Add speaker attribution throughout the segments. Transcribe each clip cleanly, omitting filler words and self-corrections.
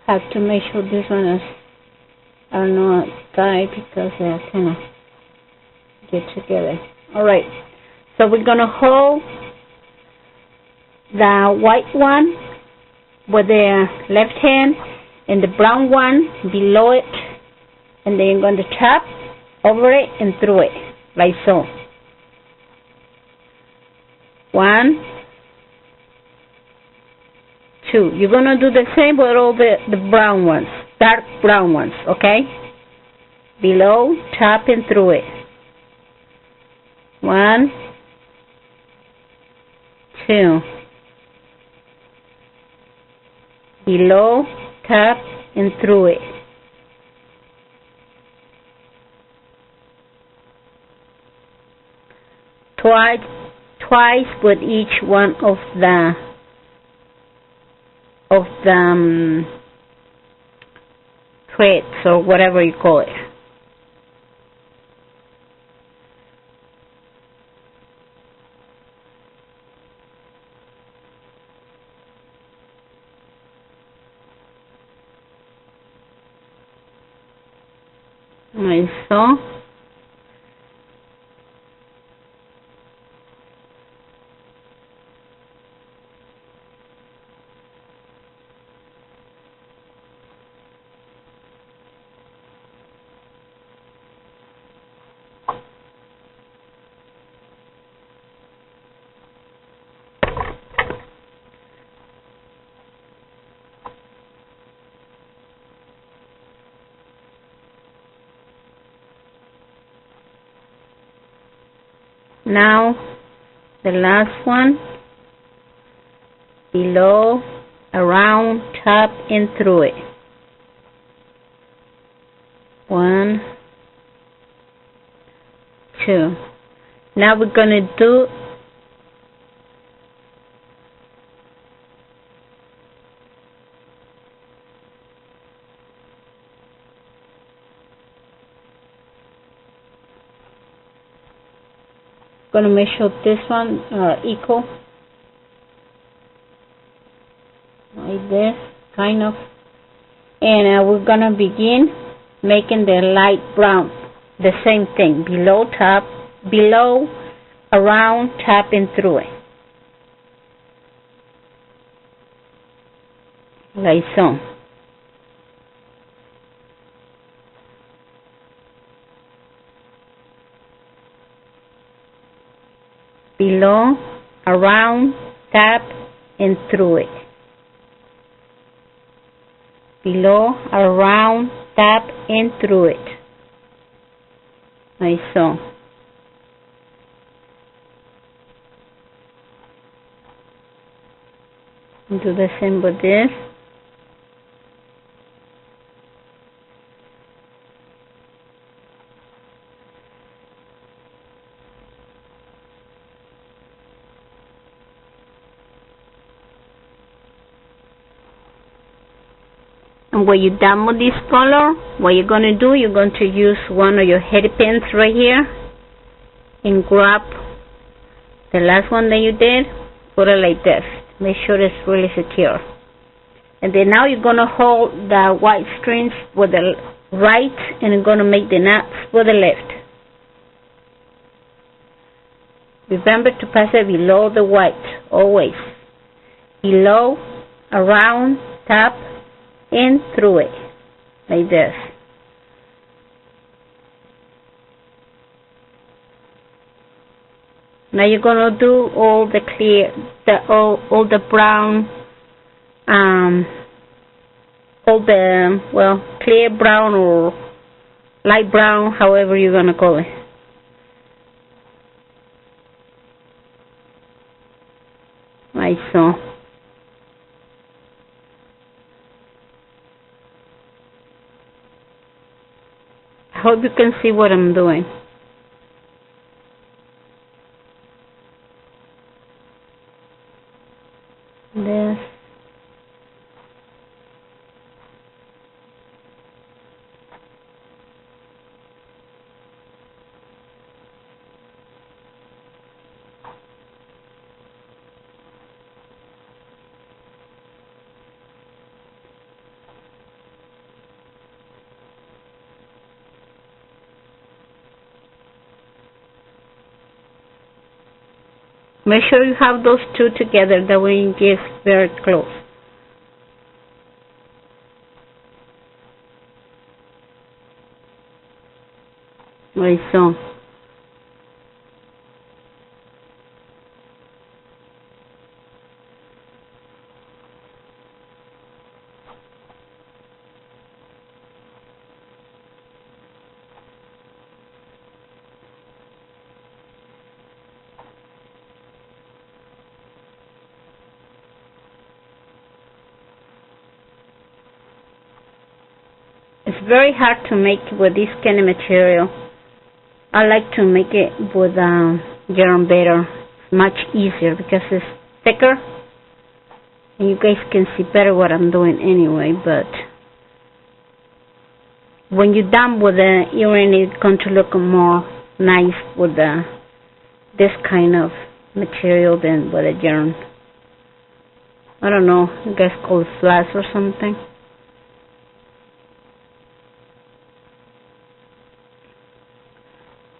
Speaker 1: Have to make sure this one is are not tied because they are kind of get together. Alright, so we're going to hold the white one with the left hand and the brown one below it, and then you're going to tap over it and through it, like so. 1, 2. You're going to do the same with all the brown ones, dark brown ones, okay? Below, tap and through it. 1, 2. Below, tap and through it. Twice with each one of the threads or whatever you call it. Like so. Now the last one, below, around, tap and through it. 1, 2. Now we're going to do going to make sure this one equal like this, kind of, and we're going to begin making the light brown. The same thing, below, tap, below, around, tap and through it, like so. Below, around, tap and through it. Below, around, tap and through it, like so. And do the same with this. And when you're done with this color, what you're going to do, you're going to use one of your head pins right here and grab the last one that you did, put it like this. Make sure it's really secure. And then now you're going to hold the white strings with the right and you're going to make the knots with the left. Remember to pass it below the white, always. Below, around, tap, and through it, like this. Now you're gonna do all the clear, all the brown, all the, well, clear brown or light brown, however you're gonna call it. Like so. I hope you can see what I'm doing. This. Make sure you have those two together, that way it gets very close. Like so. It's very hard to make with this kind of material. I like to make it with yarn better. It's much easier because it's thicker and you guys can see better what I'm doing anyway. But when you're done with the earring, it's going to look more nice with this kind of material than with a yarn. I don't know, you guys call it floss or something.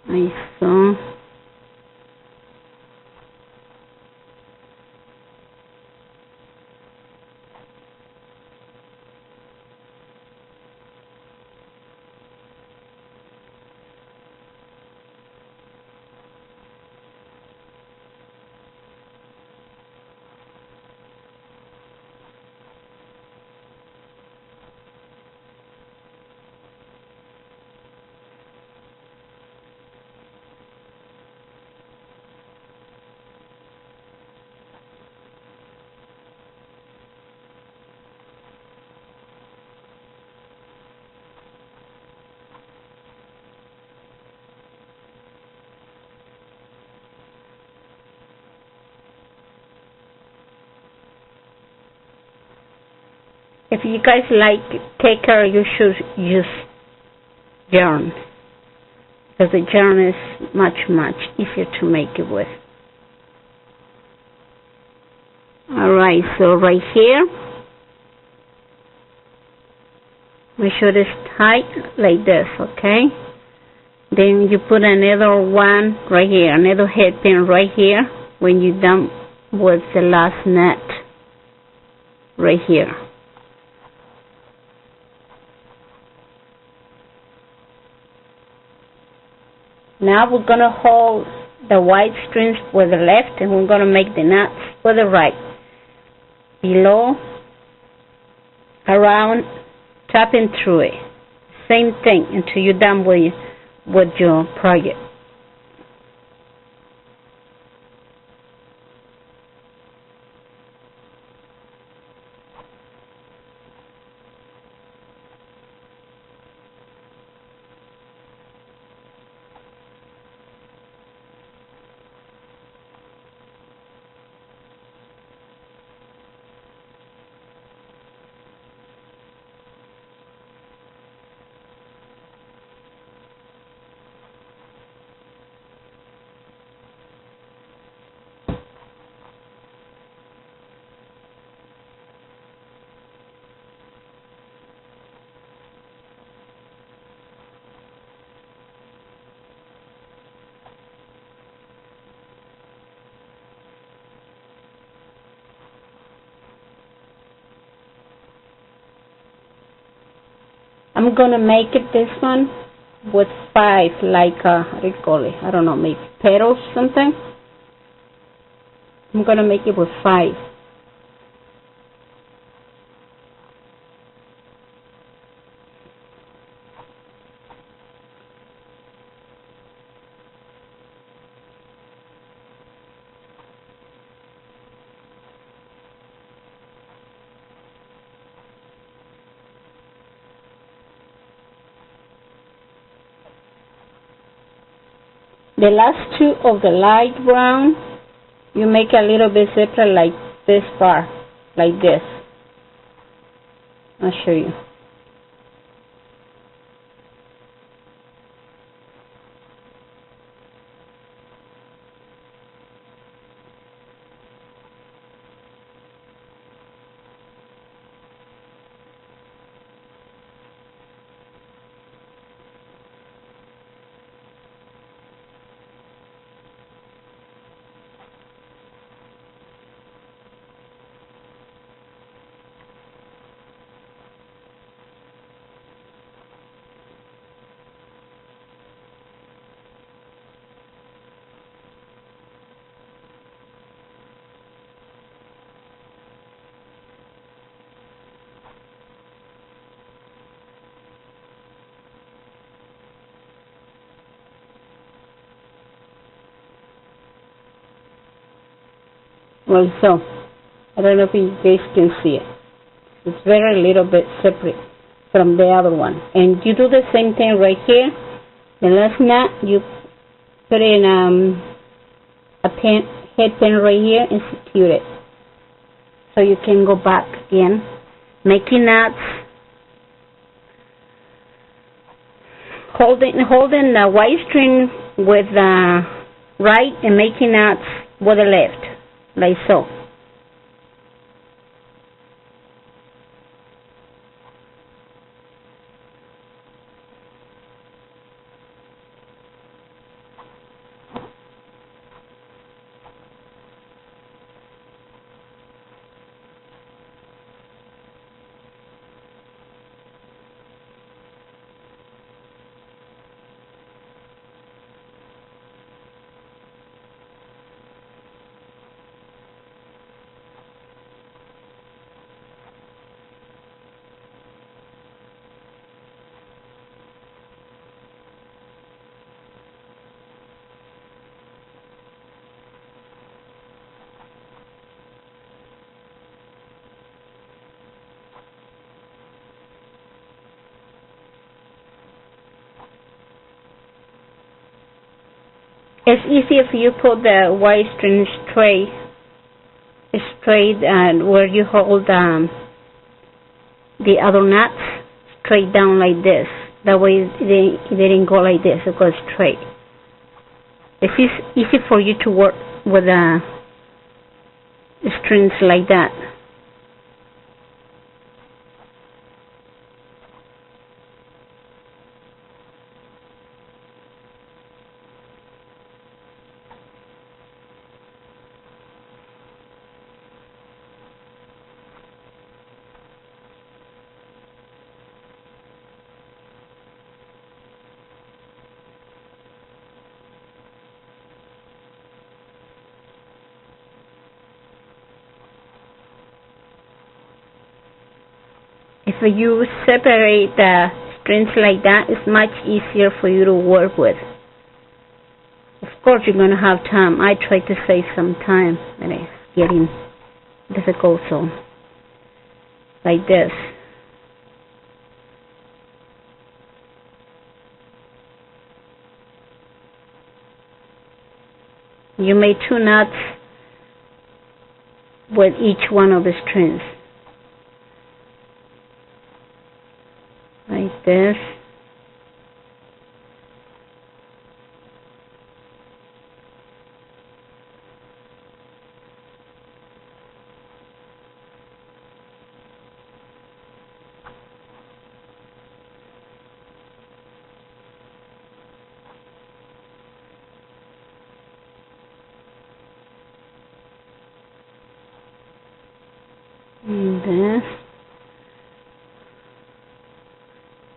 Speaker 1: Like so. If you guys like thicker, you should use yarn, because the yarn is much easier to make it with. Alright, so right here, make sure it's tight like this, okay? Then you put another one right here, another head pin right here when you're done with the last net right here. Now we're going to hold the white strings with the left and we're going to make the knots with the right. Below, around, tapping through it. Same thing until you're done with your project. I'm going to make it this one with 5, like, how do you call it? I don't know, maybe petals, something. I'm going to make it with 5. The last 2 of the light brown, you make a little bit separate like this part, like this. I'll show you. Well, so I don't know if you guys can see it. It's very little bit separate from the other one. And you do the same thing right here. The last knot, you put in a head pin right here and secure it. So you can go back again, making knots, holding the white string with the right and making knots with the left, like so. It's easy if you put the white string straight where you hold the other knots straight down like this. That way it didn't go like this, it goes straight. It's easy for you to work with the strings like that. If you separate the strings like that, it's much easier for you to work with. Of course, you're going to have time. I try to save some time, and it's getting difficult, so like this. You made 2 knots with each one of the strings. Like this. And this.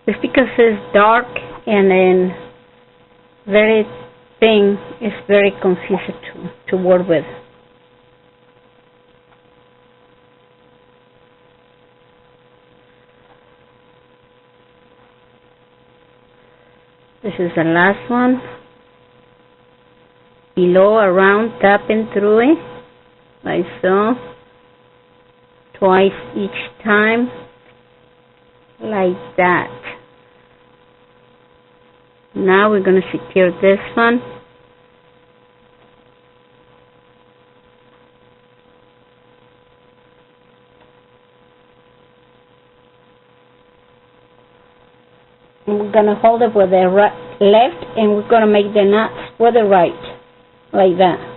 Speaker 1: It's because it's dark and then very thin, it's very confusing to work with. This is the last one. Below, around, tapping through it, like so. Twice each time, like that. Now we're going to secure this one. And we're going to hold it with the left, and we're going to make the knots with the right, like that.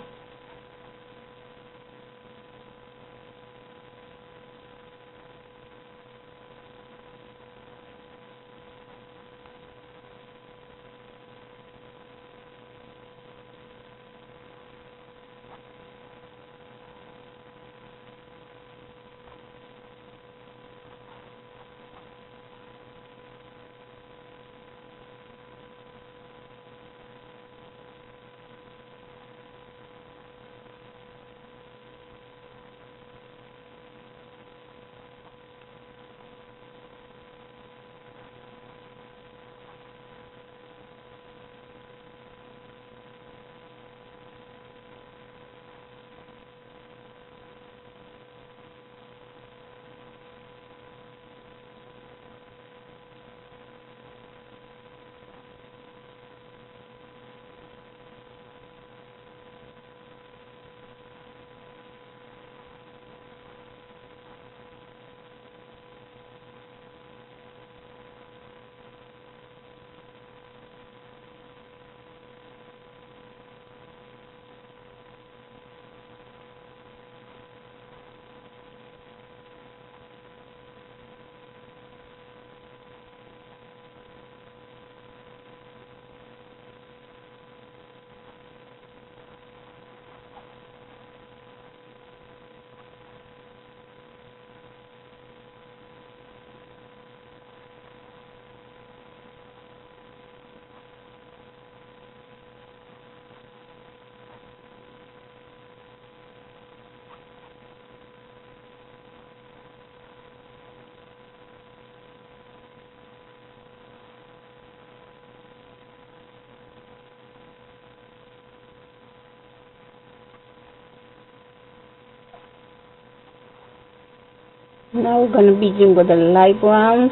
Speaker 1: Now we're going to begin with the light browns.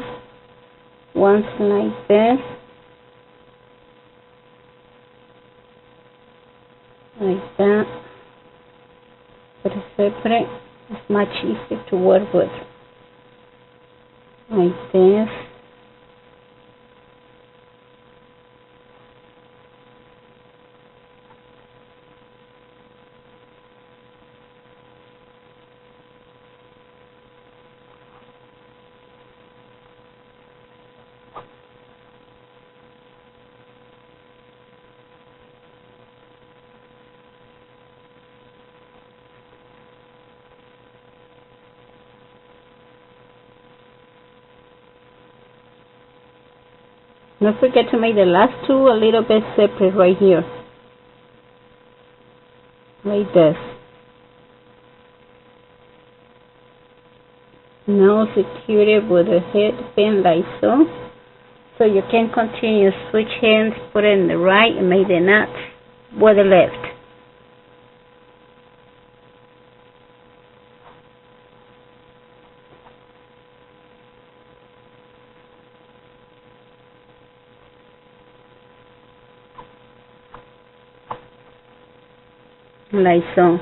Speaker 1: Ones like this. Like that. Put it separate. It's much easier to work with. Like this. Don't forget to make the last two a little bit separate right here. Like this. Now secure it with a head pin like so. So you can continue, switch hands, put it in the right and make the knots with the left. Like so.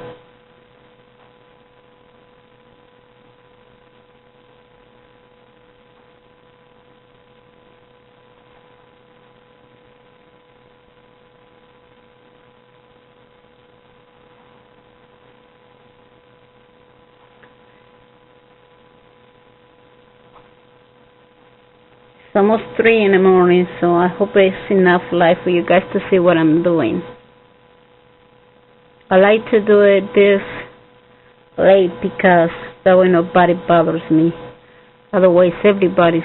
Speaker 1: It's almost 3 in the morning, so I hope it's enough light for you guys to see what I'm doing. I like to do it this late because that way nobody bothers me. Otherwise everybody's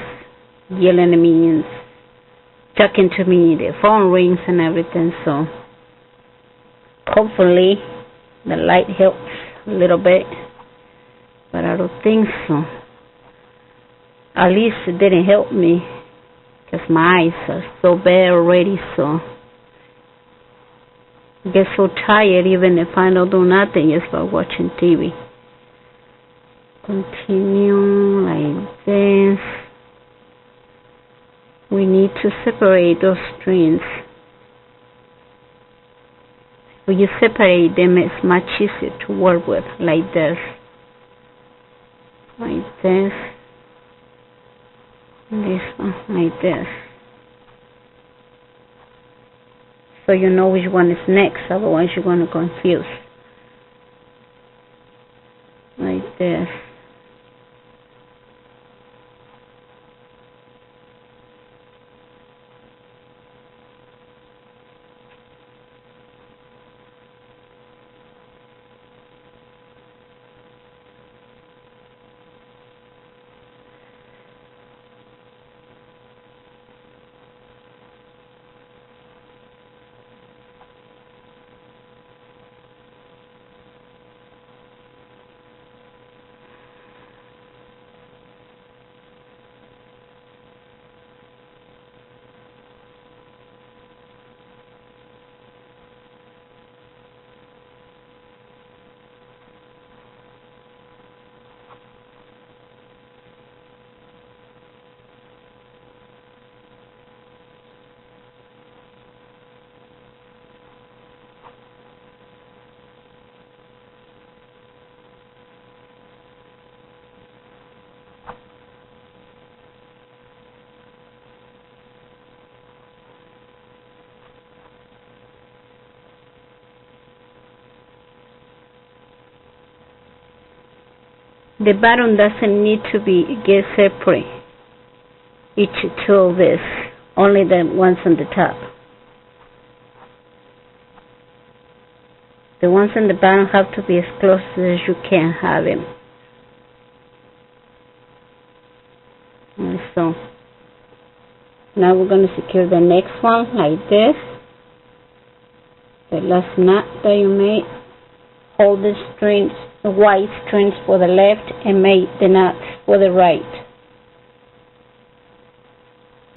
Speaker 1: yelling at me and talking to me, the phone rings and everything, so hopefully the light helps a little bit, but I don't think so. At least it didn't help me because my eyes are so bad already, so I get so tired even if I don't do nothing, just by watching TV. Continue like this. We need to separate those strings. When you separate them, it's much easier to work with, like this. Like this. This one, like this. So you know which one is next, otherwise you're going to confuse. Like this. The bottom doesn't need to get separate, each two of this, only the ones on the top. The ones on the bottom have to be as close as you can have them. And so, now we're going to secure the next one like this. The last knot that you made, hold the strings, the white strings for the left and make the knots for the right.